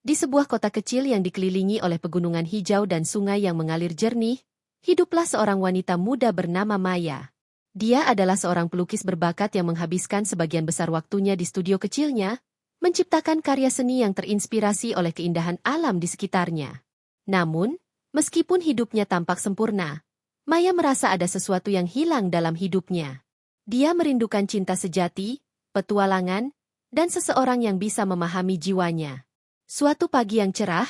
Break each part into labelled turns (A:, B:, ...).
A: Di sebuah kota kecil yang dikelilingi oleh pegunungan hijau dan sungai yang mengalir jernih, hiduplah seorang wanita muda bernama Maya. Dia adalah seorang pelukis berbakat yang menghabiskan sebagian besar waktunya di studio kecilnya, menciptakan karya seni yang terinspirasi oleh keindahan alam di sekitarnya. Namun, meskipun hidupnya tampak sempurna, Maya merasa ada sesuatu yang hilang dalam hidupnya. Dia merindukan cinta sejati, petualangan, dan seseorang yang bisa memahami jiwanya. Suatu pagi yang cerah,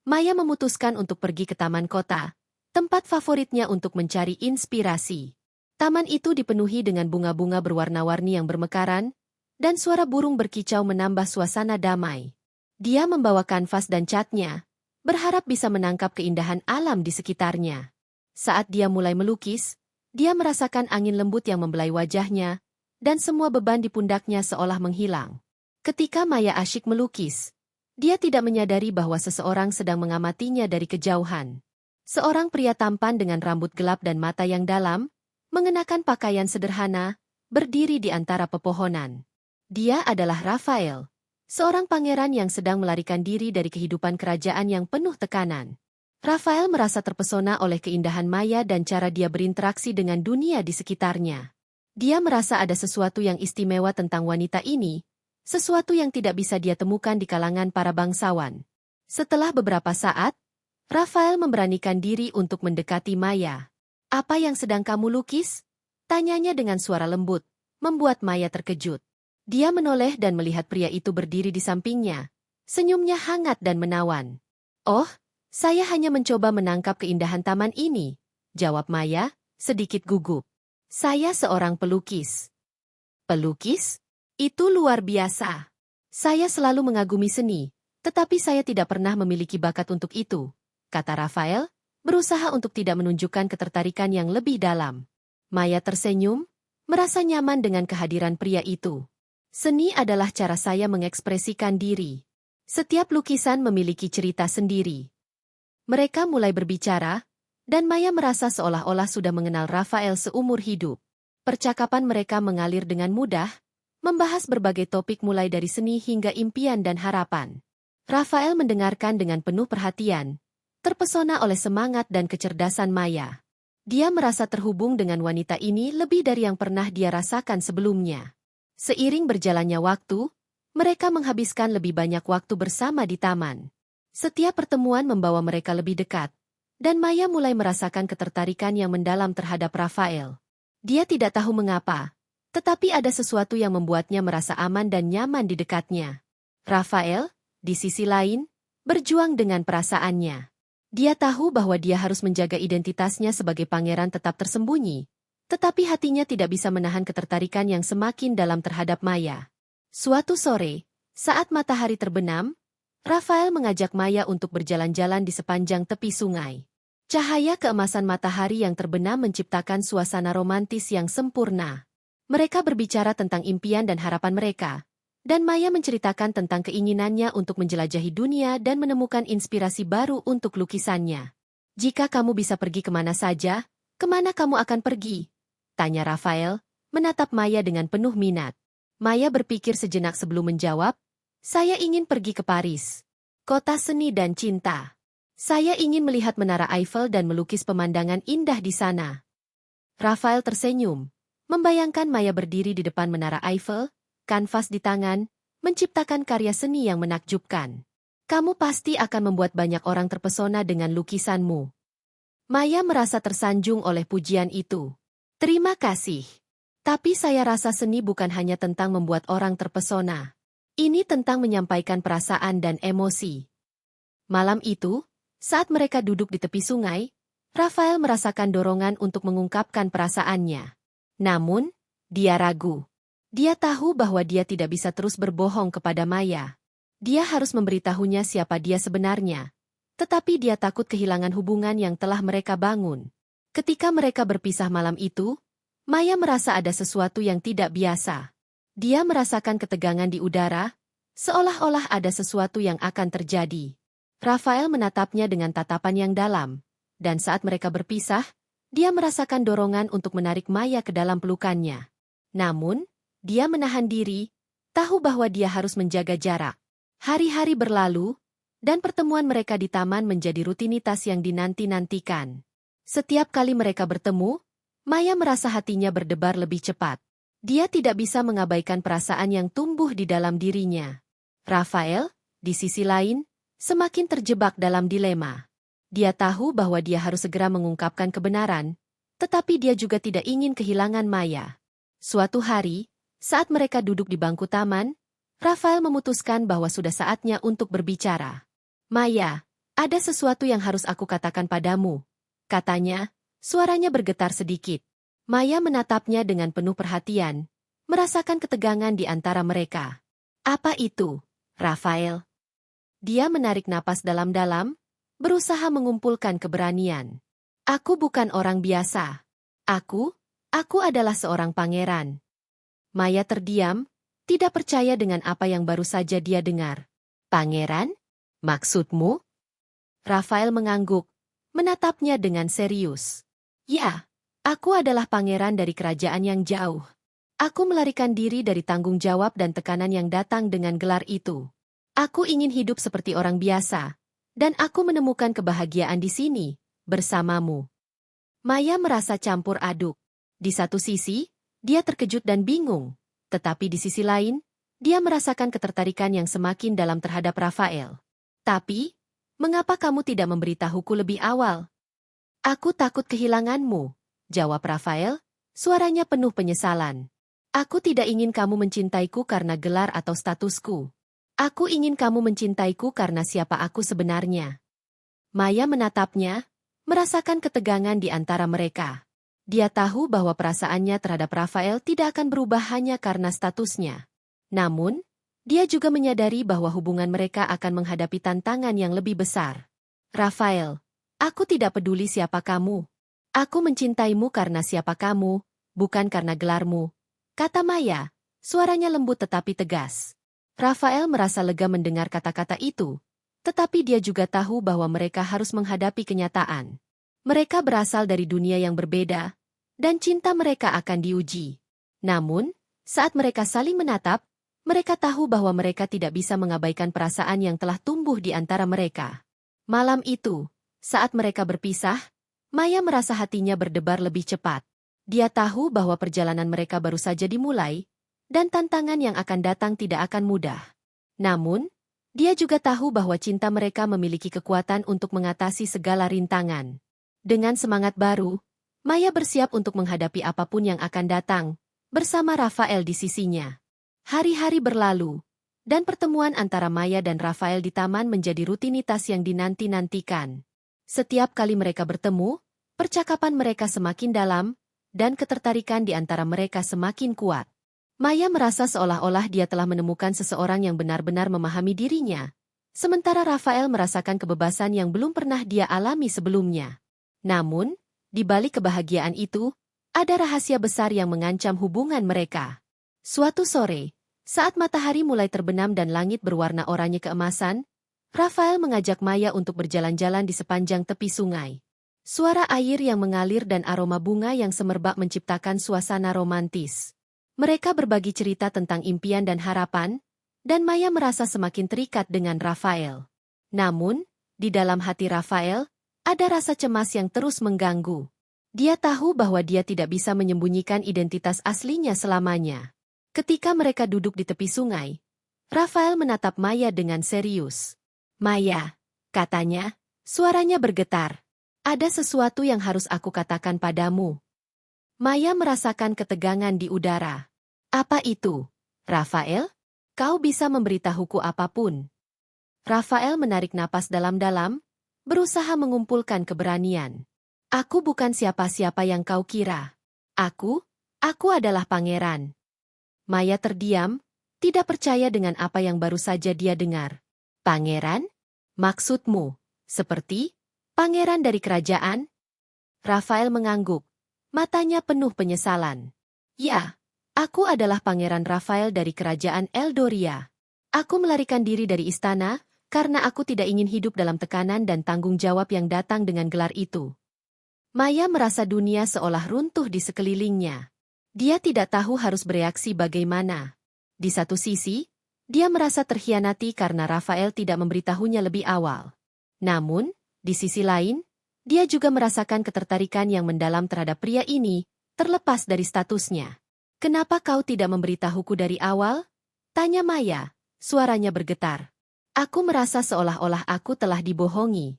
A: Maya memutuskan untuk pergi ke taman kota, tempat favoritnya untuk mencari inspirasi. Taman itu dipenuhi dengan bunga-bunga berwarna-warni yang bermekaran, dan suara burung berkicau menambah suasana damai. Dia membawa kanvas dan catnya, berharap bisa menangkap keindahan alam di sekitarnya. Saat dia mulai melukis, dia merasakan angin lembut yang membelai wajahnya, dan semua beban di pundaknya seolah menghilang. Ketika Maya asyik melukis, dia tidak menyadari bahwa seseorang sedang mengamatinya dari kejauhan. Seorang pria tampan dengan rambut gelap dan mata yang dalam, mengenakan pakaian sederhana, berdiri di antara pepohonan. Dia adalah Raphael, seorang pangeran yang sedang melarikan diri dari kehidupan kerajaan yang penuh tekanan. Raphael merasa terpesona oleh keindahan Maya dan cara dia berinteraksi dengan dunia di sekitarnya. Dia merasa ada sesuatu yang istimewa tentang wanita ini, sesuatu yang tidak bisa dia temukan di kalangan para bangsawan. Setelah beberapa saat, Raphael memberanikan diri untuk mendekati Maya. "Apa yang sedang kamu lukis?" tanyanya dengan suara lembut, membuat Maya terkejut. Dia menoleh dan melihat pria itu berdiri di sampingnya. Senyumnya hangat dan menawan. "Oh, saya hanya mencoba menangkap keindahan taman ini," jawab Maya, sedikit gugup. "Saya seorang pelukis." "Pelukis? Itu luar biasa. Saya selalu mengagumi seni, tetapi saya tidak pernah memiliki bakat untuk itu," kata Raphael, berusaha untuk tidak menunjukkan ketertarikan yang lebih dalam. Maya tersenyum, merasa nyaman dengan kehadiran pria itu. "Seni adalah cara saya mengekspresikan diri. Setiap lukisan memiliki cerita sendiri." Mereka mulai berbicara, dan Maya merasa seolah-olah sudah mengenal Raphael seumur hidup. Percakapan mereka mengalir dengan mudah, membahas berbagai topik mulai dari seni hingga impian dan harapan. Raphael mendengarkan dengan penuh perhatian, terpesona oleh semangat dan kecerdasan Maya. Dia merasa terhubung dengan wanita ini lebih dari yang pernah dia rasakan sebelumnya. Seiring berjalannya waktu, mereka menghabiskan lebih banyak waktu bersama di taman. Setiap pertemuan membawa mereka lebih dekat, dan Maya mulai merasakan ketertarikan yang mendalam terhadap Raphael. Dia tidak tahu mengapa, tetapi ada sesuatu yang membuatnya merasa aman dan nyaman di dekatnya. Raphael, di sisi lain, berjuang dengan perasaannya. Dia tahu bahwa dia harus menjaga identitasnya sebagai pangeran tetap tersembunyi, tetapi hatinya tidak bisa menahan ketertarikan yang semakin dalam terhadap Maya. Suatu sore, saat matahari terbenam, Raphael mengajak Maya untuk berjalan-jalan di sepanjang tepi sungai. Cahaya keemasan matahari yang terbenam menciptakan suasana romantis yang sempurna. Mereka berbicara tentang impian dan harapan mereka, dan Maya menceritakan tentang keinginannya untuk menjelajahi dunia dan menemukan inspirasi baru untuk lukisannya. "Jika kamu bisa pergi kemana saja, kemana kamu akan pergi?" tanya Raphael, menatap Maya dengan penuh minat. Maya berpikir sejenak sebelum menjawab, "Saya ingin pergi ke Paris, kota seni dan cinta. Saya ingin melihat Menara Eiffel dan melukis pemandangan indah di sana." Raphael tersenyum, membayangkan Maya berdiri di depan Menara Eiffel, kanvas di tangan, menciptakan karya seni yang menakjubkan. "Kamu pasti akan membuat banyak orang terpesona dengan lukisanmu." Maya merasa tersanjung oleh pujian itu. "Terima kasih. Tapi saya rasa seni bukan hanya tentang membuat orang terpesona. Ini tentang menyampaikan perasaan dan emosi." Malam itu, saat mereka duduk di tepi sungai, Raphael merasakan dorongan untuk mengungkapkan perasaannya. Namun, dia ragu. Dia tahu bahwa dia tidak bisa terus berbohong kepada Maya. Dia harus memberitahunya siapa dia sebenarnya. Tetapi dia takut kehilangan hubungan yang telah mereka bangun. Ketika mereka berpisah malam itu, Maya merasa ada sesuatu yang tidak biasa. Dia merasakan ketegangan di udara, seolah-olah ada sesuatu yang akan terjadi. Raphael menatapnya dengan tatapan yang dalam, dan saat mereka berpisah, dia merasakan dorongan untuk menarik Maya ke dalam pelukannya. Namun, dia menahan diri, tahu bahwa dia harus menjaga jarak. Hari-hari berlalu, Dan pertemuan mereka di taman menjadi rutinitas yang dinanti-nantikan. Setiap kali mereka bertemu, Maya merasa hatinya berdebar lebih cepat. Dia tidak bisa mengabaikan perasaan yang tumbuh di dalam dirinya. Rafael, di sisi lain, semakin terjebak dalam dilema. Dia tahu bahwa dia harus segera mengungkapkan kebenaran, tetapi dia juga tidak ingin kehilangan Maya. Suatu hari, saat mereka duduk di bangku taman, Rafael memutuskan bahwa sudah saatnya untuk berbicara. Maya, ada sesuatu yang harus aku katakan padamu, katanya, suaranya bergetar sedikit. Maya menatapnya dengan penuh perhatian, merasakan ketegangan di antara mereka. Apa itu, Rafael? Dia menarik napas dalam-dalam, berusaha mengumpulkan keberanian. Aku bukan orang biasa. Aku adalah seorang pangeran. Maya terdiam, tidak percaya dengan apa yang baru saja dia dengar. Pangeran? Maksudmu? Rafael mengangguk, menatapnya dengan serius. Ya, aku adalah pangeran dari kerajaan yang jauh. Aku melarikan diri dari tanggung jawab dan tekanan yang datang dengan gelar itu. Aku ingin hidup seperti orang biasa, dan aku menemukan kebahagiaan di sini, bersamamu. Maya merasa campur aduk. Di satu sisi, dia terkejut dan bingung, tetapi di sisi lain, dia merasakan ketertarikan yang semakin dalam terhadap Rafael. Tapi, mengapa kamu tidak memberitahuku lebih awal? Aku takut kehilanganmu, jawab Rafael, suaranya penuh penyesalan. Aku tidak ingin kamu mencintaiku karena gelar atau statusku. Aku ingin kamu mencintaiku karena siapa aku sebenarnya. Maya menatapnya, merasakan ketegangan di antara mereka. Dia tahu bahwa perasaannya terhadap Rafael tidak akan berubah hanya karena statusnya. Namun, dia juga menyadari bahwa hubungan mereka akan menghadapi tantangan yang lebih besar. Rafael, aku tidak peduli siapa kamu. Aku mencintaimu karena siapa kamu, bukan karena gelarmu, kata Maya, suaranya lembut tetapi tegas. Rafael merasa lega mendengar kata-kata itu, tetapi dia juga tahu bahwa mereka harus menghadapi kenyataan. Mereka berasal dari dunia yang berbeda, dan cinta mereka akan diuji. Namun, saat mereka saling menatap, mereka tahu bahwa mereka tidak bisa mengabaikan perasaan yang telah tumbuh di antara mereka. Malam itu, saat mereka berpisah, Maya merasa hatinya berdebar lebih cepat. Dia tahu bahwa perjalanan mereka baru saja dimulai, dan tantangan yang akan datang tidak akan mudah. Namun, dia juga tahu bahwa cinta mereka memiliki kekuatan untuk mengatasi segala rintangan. Dengan semangat baru, Maya bersiap untuk menghadapi apapun yang akan datang, bersama Rafael di sisinya. Hari-hari berlalu, dan pertemuan antara Maya dan Rafael di taman menjadi rutinitas yang dinanti-nantikan. Setiap kali mereka bertemu, percakapan mereka semakin dalam, dan ketertarikan di antara mereka semakin kuat. Maya merasa seolah-olah dia telah menemukan seseorang yang benar-benar memahami dirinya, sementara Rafael merasakan kebebasan yang belum pernah dia alami sebelumnya. Namun, di balik kebahagiaan itu, ada rahasia besar yang mengancam hubungan mereka. Suatu sore, saat matahari mulai terbenam dan langit berwarna oranye keemasan, Rafael mengajak Maya untuk berjalan-jalan di sepanjang tepi sungai. Suara air yang mengalir dan aroma bunga yang semerbak menciptakan suasana romantis. Mereka berbagi cerita tentang impian dan harapan, dan Maya merasa semakin terikat dengan Rafael. Namun, di dalam hati Rafael, ada rasa cemas yang terus mengganggu. Dia tahu bahwa dia tidak bisa menyembunyikan identitas aslinya selamanya. Ketika mereka duduk di tepi sungai, Rafael menatap Maya dengan serius. Maya, katanya, suaranya bergetar. Ada sesuatu yang harus aku katakan padamu. Maya merasakan ketegangan di udara. Apa itu, Rafael? Kau bisa memberitahuku apapun. Rafael menarik napas dalam-dalam, berusaha mengumpulkan keberanian. Aku bukan siapa-siapa yang kau kira. Aku adalah pangeran. Maya terdiam, tidak percaya dengan apa yang baru saja dia dengar. Pangeran? Maksudmu, seperti pangeran dari kerajaan? Rafael mengangguk, matanya penuh penyesalan. Ya, aku adalah Pangeran Rafael dari kerajaan Eldoria. Aku melarikan diri dari istana, karena aku tidak ingin hidup dalam tekanan dan tanggung jawab yang datang dengan gelar itu. Maya merasa dunia seolah runtuh di sekelilingnya. Dia tidak tahu harus bereaksi bagaimana. Di satu sisi, Dia merasa terkhianati karena Rafael tidak memberitahunya lebih awal. Namun, di sisi lain, dia juga merasakan ketertarikan yang mendalam terhadap pria ini, terlepas dari statusnya. "Kenapa kau tidak memberitahuku dari awal?" tanya Maya, suaranya bergetar. "Aku merasa seolah-olah aku telah dibohongi."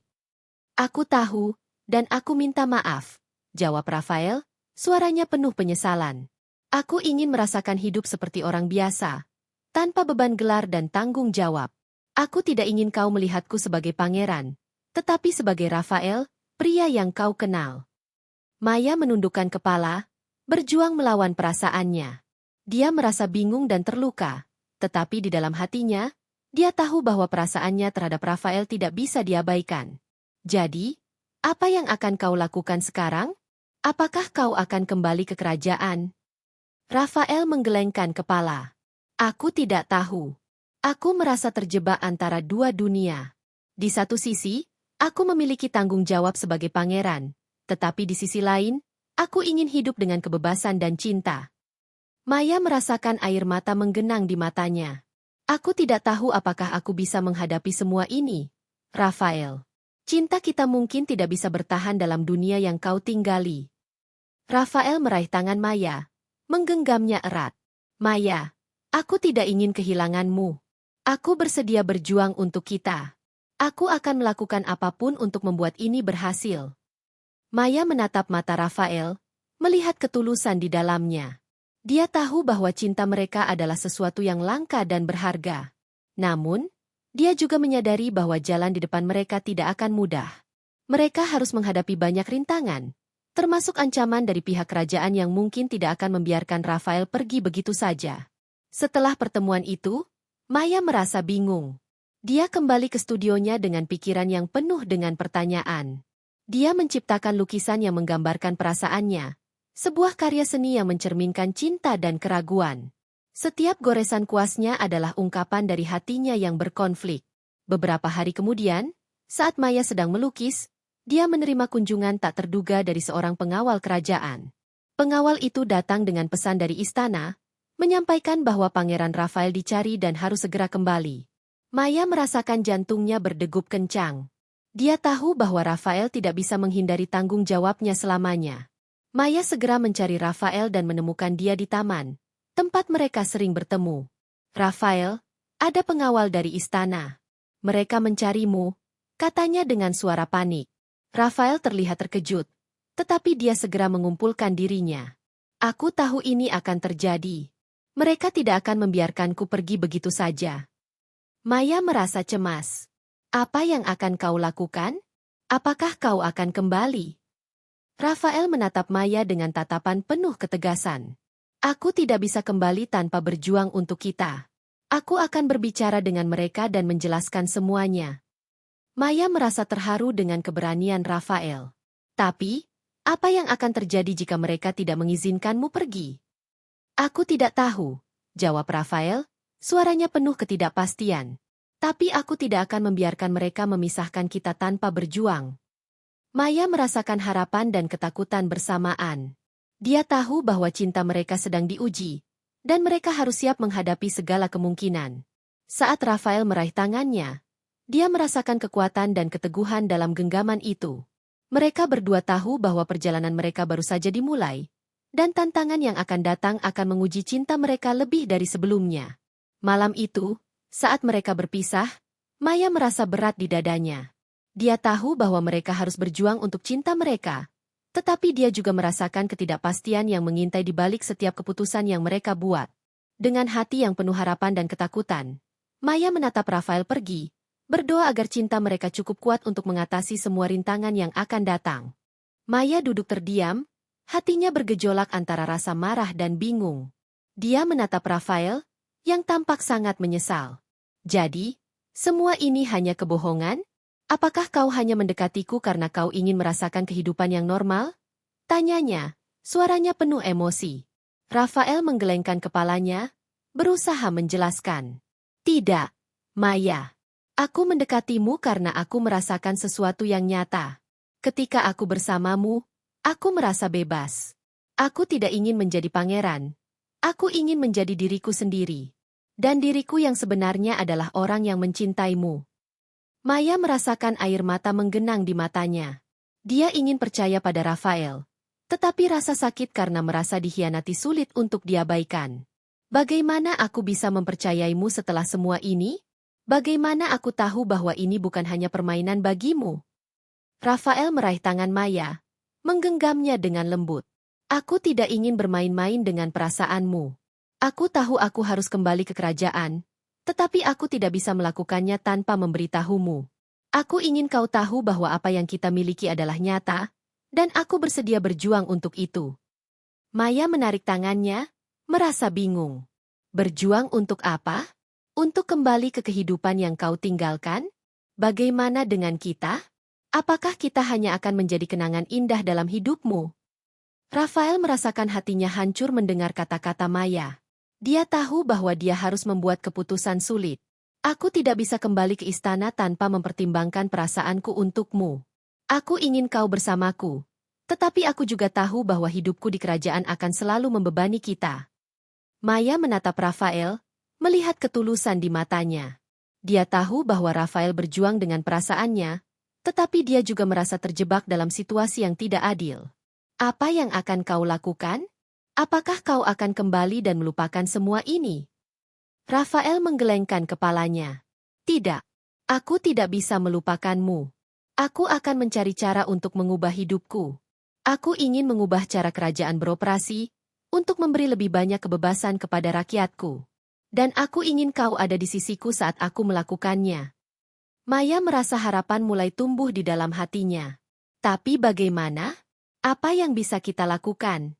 A: "Aku tahu, dan aku minta maaf," jawab Rafael, suaranya penuh penyesalan. "Aku ingin merasakan hidup seperti orang biasa, tanpa beban gelar dan tanggung jawab. Aku tidak ingin kau melihatku sebagai pangeran, tetapi sebagai Rafael, pria yang kau kenal." Maya menundukkan kepala, berjuang melawan perasaannya. Dia merasa bingung dan terluka, tetapi di dalam hatinya, dia tahu bahwa perasaannya terhadap Rafael tidak bisa diabaikan. "Jadi, apa yang akan kau lakukan sekarang? Apakah kau akan kembali ke kerajaan?" Rafael menggelengkan kepala. "Aku tidak tahu. Aku merasa terjebak antara dua dunia. Di satu sisi, aku memiliki tanggung jawab sebagai pangeran, tetapi di sisi lain, aku ingin hidup dengan kebebasan dan cinta." Maya merasakan air mata menggenang di matanya. "Aku tidak tahu apakah aku bisa menghadapi semua ini, Rafael. Cinta kita mungkin tidak bisa bertahan dalam dunia yang kau tinggali." Rafael meraih tangan Maya, menggenggamnya erat. "Maya, aku tidak ingin kehilanganmu. Aku bersedia berjuang untuk kita. Aku akan melakukan apapun untuk membuat ini berhasil." Maya menatap mata Rafael, melihat ketulusan di dalamnya. Dia tahu bahwa cinta mereka adalah sesuatu yang langka dan berharga. Namun, dia juga menyadari bahwa jalan di depan mereka tidak akan mudah. Mereka harus menghadapi banyak rintangan, termasuk ancaman dari pihak kerajaan yang mungkin tidak akan membiarkan Rafael pergi begitu saja. Setelah pertemuan itu, Maya merasa bingung. Dia kembali ke studionya dengan pikiran yang penuh dengan pertanyaan. Dia menciptakan lukisan yang menggambarkan perasaannya, sebuah karya seni yang mencerminkan cinta dan keraguan. Setiap goresan kuasnya adalah ungkapan dari hatinya yang berkonflik. Beberapa hari kemudian, saat Maya sedang melukis, dia menerima kunjungan tak terduga dari seorang pengawal kerajaan. Pengawal itu datang dengan pesan dari istana, menyampaikan bahwa Pangeran Rafael dicari dan harus segera kembali. Maya merasakan jantungnya berdegup kencang. Dia tahu bahwa Rafael tidak bisa menghindari tanggung jawabnya selamanya. Maya segera mencari Rafael dan menemukan dia di taman, tempat mereka sering bertemu. "Rafael, ada pengawal dari istana. Mereka mencarimu," katanya dengan suara panik. Rafael terlihat terkejut, tetapi dia segera mengumpulkan dirinya. "Aku tahu ini akan terjadi. Mereka tidak akan membiarkanku pergi begitu saja." Maya merasa cemas. "Apa yang akan kau lakukan? Apakah kau akan kembali?" Rafael menatap Maya dengan tatapan penuh ketegasan. "Aku tidak bisa kembali tanpa berjuang untuk kita. Aku akan berbicara dengan mereka dan menjelaskan semuanya." Maya merasa terharu dengan keberanian Rafael. "Tapi, apa yang akan terjadi jika mereka tidak mengizinkanmu pergi?" "Aku tidak tahu," jawab Rafael, suaranya penuh ketidakpastian. "Tapi aku tidak akan membiarkan mereka memisahkan kita tanpa berjuang." Maya merasakan harapan dan ketakutan bersamaan. Dia tahu bahwa cinta mereka sedang diuji, dan mereka harus siap menghadapi segala kemungkinan. Saat Rafael meraih tangannya, dia merasakan kekuatan dan keteguhan dalam genggaman itu. Mereka berdua tahu bahwa perjalanan mereka baru saja dimulai, dan tantangan yang akan datang akan menguji cinta mereka lebih dari sebelumnya. Malam itu, saat mereka berpisah, Maya merasa berat di dadanya. Dia tahu bahwa mereka harus berjuang untuk cinta mereka, tetapi dia juga merasakan ketidakpastian yang mengintai di balik setiap keputusan yang mereka buat. Dengan hati yang penuh harapan dan ketakutan, Maya menatap Rafael pergi, berdoa agar cinta mereka cukup kuat untuk mengatasi semua rintangan yang akan datang. Maya duduk terdiam, hatinya bergejolak antara rasa marah dan bingung. Dia menatap Rafael, yang tampak sangat menyesal. "Jadi, semua ini hanya kebohongan? Apakah kau hanya mendekatiku karena kau ingin merasakan kehidupan yang normal?" tanyanya, suaranya penuh emosi. Rafael menggelengkan kepalanya, berusaha menjelaskan. "Tidak, Maya. Aku mendekatimu karena aku merasakan sesuatu yang nyata. Ketika aku bersamamu, aku merasa bebas. Aku tidak ingin menjadi pangeran. Aku ingin menjadi diriku sendiri." Dan diriku yang sebenarnya adalah orang yang mencintaimu. Maya merasakan air mata menggenang di matanya. Dia ingin percaya pada Rafael. Tetapi rasa sakit karena merasa dikhianati sulit untuk diabaikan. Bagaimana aku bisa mempercayaimu setelah semua ini? Bagaimana aku tahu bahwa ini bukan hanya permainan bagimu? Rafael meraih tangan Maya, menggenggamnya dengan lembut. Aku tidak ingin bermain-main dengan perasaanmu. Aku tahu aku harus kembali ke kerajaan, tetapi aku tidak bisa melakukannya tanpa memberitahumu. Aku ingin kau tahu bahwa apa yang kita miliki adalah nyata, dan aku bersedia berjuang untuk itu. Maya menarik tangannya, merasa bingung. Berjuang untuk apa? Untuk kembali ke kehidupan yang kau tinggalkan? Bagaimana dengan kita? Apakah kita hanya akan menjadi kenangan indah dalam hidupmu? Rafael merasakan hatinya hancur mendengar kata-kata Maya. Dia tahu bahwa dia harus membuat keputusan sulit. Aku tidak bisa kembali ke istana tanpa mempertimbangkan perasaanku untukmu. Aku ingin kau bersamaku. Tetapi aku juga tahu bahwa hidupku di kerajaan akan selalu membebani kita. Maya menatap Rafael, melihat ketulusan di matanya. Dia tahu bahwa Rafael berjuang dengan perasaannya, tetapi dia juga merasa terjebak dalam situasi yang tidak adil. Apa yang akan kau lakukan? Apakah kau akan kembali dan melupakan semua ini? Rafael menggelengkan kepalanya. Tidak. Aku tidak bisa melupakanmu. Aku akan mencari cara untuk mengubah hidupku. Aku ingin mengubah cara kerajaan beroperasi, untuk memberi lebih banyak kebebasan kepada rakyatku. Dan aku ingin kau ada di sisiku saat aku melakukannya. Maya merasa harapan mulai tumbuh di dalam hatinya. Tapi bagaimana? Apa yang bisa kita lakukan?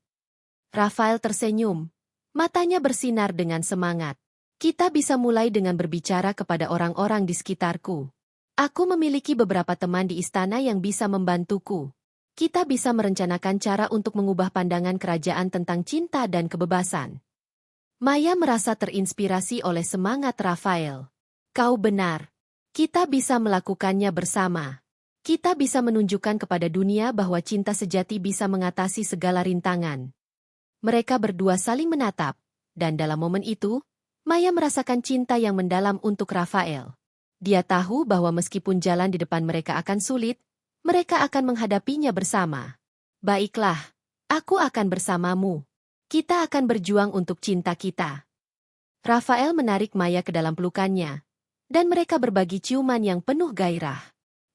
A: Rafael tersenyum. Matanya bersinar dengan semangat. Kita bisa mulai dengan berbicara kepada orang-orang di sekitarku. Aku memiliki beberapa teman di istana yang bisa membantuku. Kita bisa merencanakan cara untuk mengubah pandangan kerajaan tentang cinta dan kebebasan. Maya merasa terinspirasi oleh semangat Rafael. Kau benar. Kita bisa melakukannya bersama. Kita bisa menunjukkan kepada dunia bahwa cinta sejati bisa mengatasi segala rintangan. Mereka berdua saling menatap, dan dalam momen itu, Maya merasakan cinta yang mendalam untuk Rafael. Dia tahu bahwa meskipun jalan di depan mereka akan sulit, mereka akan menghadapinya bersama. Baiklah, aku akan bersamamu. Kita akan berjuang untuk cinta kita. Rafael menarik Maya ke dalam pelukannya, dan mereka berbagi ciuman yang penuh gairah.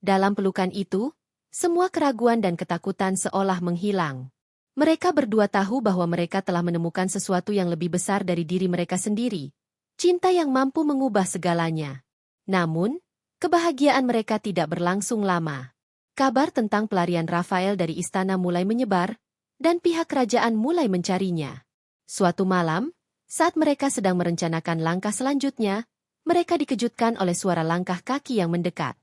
A: Dalam pelukan itu, semua keraguan dan ketakutan seolah menghilang. Mereka berdua tahu bahwa mereka telah menemukan sesuatu yang lebih besar dari diri mereka sendiri. Cinta yang mampu mengubah segalanya. Namun, kebahagiaan mereka tidak berlangsung lama. Kabar tentang pelarian Rafael dari istana mulai menyebar, dan pihak kerajaan mulai mencarinya. Suatu malam, saat mereka sedang merencanakan langkah selanjutnya, mereka dikejutkan oleh suara langkah kaki yang mendekat.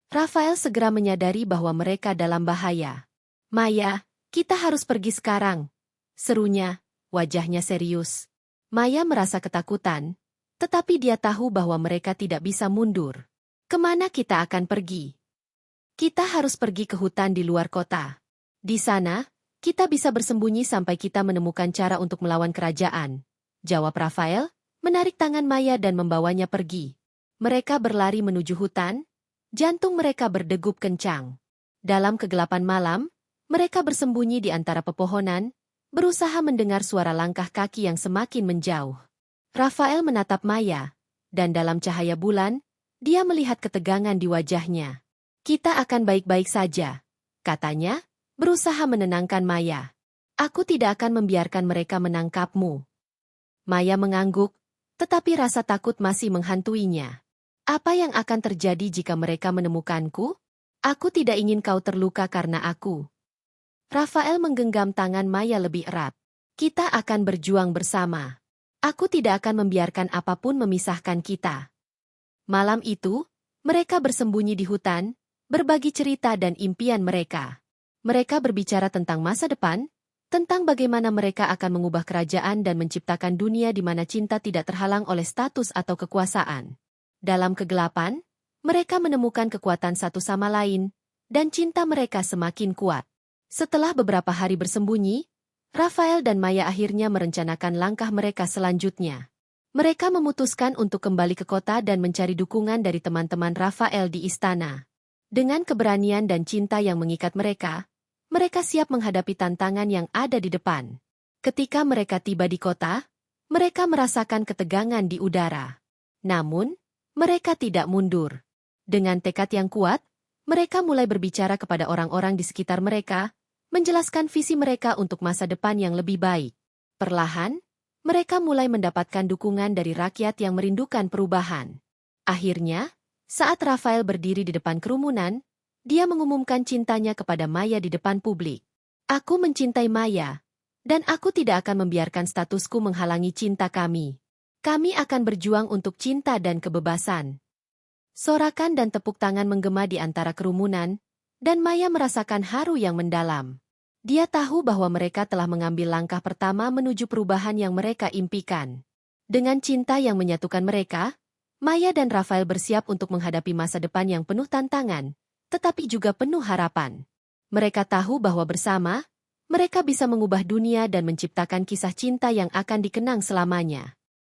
A: Rafael segera menyadari bahwa mereka dalam bahaya. Maya, kita harus pergi sekarang, serunya, wajahnya serius. Maya merasa ketakutan, tetapi dia tahu bahwa mereka tidak bisa mundur. Kemana kita akan pergi? Kita harus pergi ke hutan di luar kota. Di sana, kita bisa bersembunyi sampai kita menemukan cara untuk melawan kerajaan, jawab Rafael, menarik tangan Maya dan membawanya pergi. Mereka berlari menuju hutan, jantung mereka berdegup kencang. Dalam kegelapan malam, mereka bersembunyi di antara pepohonan, berusaha mendengar suara langkah kaki yang semakin menjauh. Rafael menatap Maya, dan dalam cahaya bulan, dia melihat ketegangan di wajahnya. Kita akan baik-baik saja, katanya, berusaha menenangkan Maya. Aku tidak akan membiarkan mereka menangkapmu. Maya mengangguk, tetapi rasa takut masih menghantuinya. Apa yang akan terjadi jika mereka menemukanku? Aku tidak ingin kau terluka karena aku. Rafael menggenggam tangan Maya lebih erat. Kita akan berjuang bersama. Aku tidak akan membiarkan apapun memisahkan kita. Malam itu, mereka bersembunyi di hutan, berbagi cerita dan impian mereka. Mereka berbicara tentang masa depan, tentang bagaimana mereka akan mengubah kerajaan dan menciptakan dunia di mana cinta tidak terhalang oleh status atau kekuasaan. Dalam kegelapan, mereka menemukan kekuatan satu sama lain, dan cinta mereka semakin kuat. Setelah beberapa hari bersembunyi, Rafael dan Maya akhirnya merencanakan langkah mereka selanjutnya. Mereka memutuskan untuk kembali ke kota dan mencari dukungan dari teman-teman Rafael di istana. Dengan keberanian dan cinta yang mengikat mereka siap menghadapi tantangan yang ada di depan. Ketika mereka tiba di kota, mereka merasakan ketegangan di udara. Namun, mereka tidak mundur. Dengan tekad yang kuat, mereka mulai berbicara kepada orang-orang di sekitar mereka, menjelaskan visi mereka untuk masa depan yang lebih baik. Perlahan, mereka mulai mendapatkan dukungan dari rakyat yang merindukan perubahan. Akhirnya, saat Rafael berdiri di depan kerumunan, dia mengumumkan cintanya kepada Maya di depan publik. Aku mencintai Maya, dan aku tidak akan membiarkan statusku menghalangi cinta kami. Kami akan berjuang untuk cinta dan kebebasan. Sorakan dan tepuk tangan menggema di antara kerumunan, dan Maya merasakan haru yang mendalam. Dia tahu bahwa mereka telah mengambil langkah pertama menuju perubahan yang mereka impikan. Dengan cinta yang menyatukan mereka, Maya dan Rafael bersiap untuk menghadapi masa depan yang penuh tantangan, tetapi juga penuh harapan. Mereka tahu bahwa bersama, mereka bisa mengubah dunia dan menciptakan kisah cinta yang akan dikenang selamanya.